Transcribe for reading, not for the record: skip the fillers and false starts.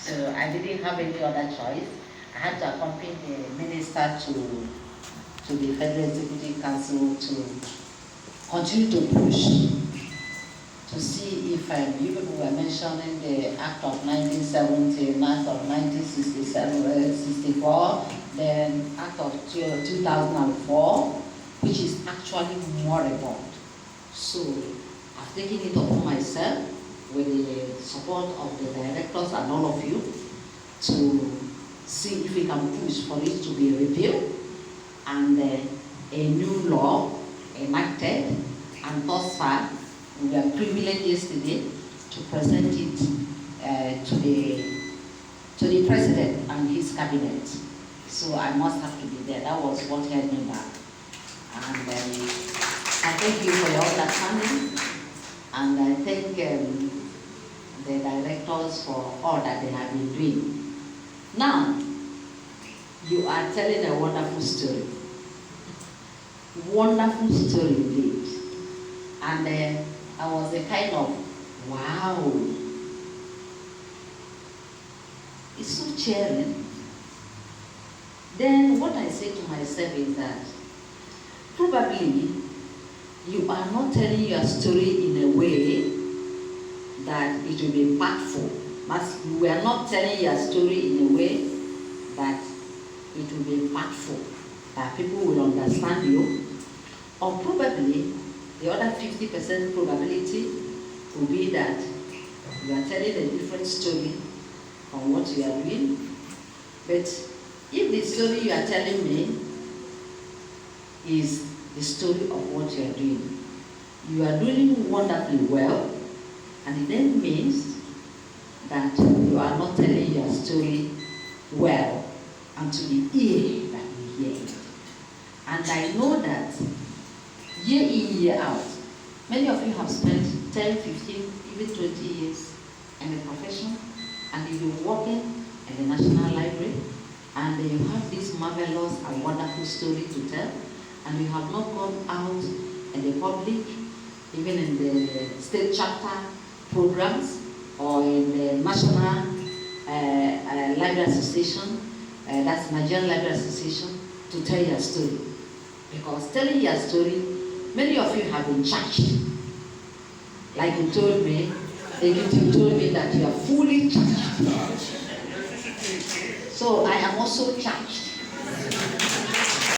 So I didn't have any other choice. I had to accompany the minister to the Federal Executive Council to continue to push to see if you people were mentioning the Act of 1970, Act of 1964, then Act of 2004, which is actually moribund. So I've taken it upon myself with the support of the directors and all of you to see if we can push for it to be repealed and a new law enacted, and thus far we were privileged yesterday to present it to the president and his cabinet. So I must have to be there. That was what held me back. And I thank you for your understanding, and I thank the directors for all that they have been doing. Now, you are telling a wonderful story. Wonderful story indeed. And I was a kind of, wow. It's so cheering. Then what I say to myself is that probably you are not telling your story in a way that it will be impactful. But you are not telling your story in a way that it will be impactful, that people will understand you. Or probably the other 50% probability will be that you are telling a different story from what you are doing. But if the story you are telling me is the story of what you are doing, you are doing wonderfully well, and it then means that you are not telling your story well unto the ear that we hear it. And I know that year in, year out, many of you have spent 10, 15, even 20 years in the profession, and you've been working in the National Library, and you have this marvelous and wonderful story to tell, and you have not gone out in the public, even in the state chapter programs or in the National Library Association, that's Nigerian Library Association, to tell your story. Because telling your story, many of you have been charged. Like you told me, you told me that you are fully charged. So I am also charged.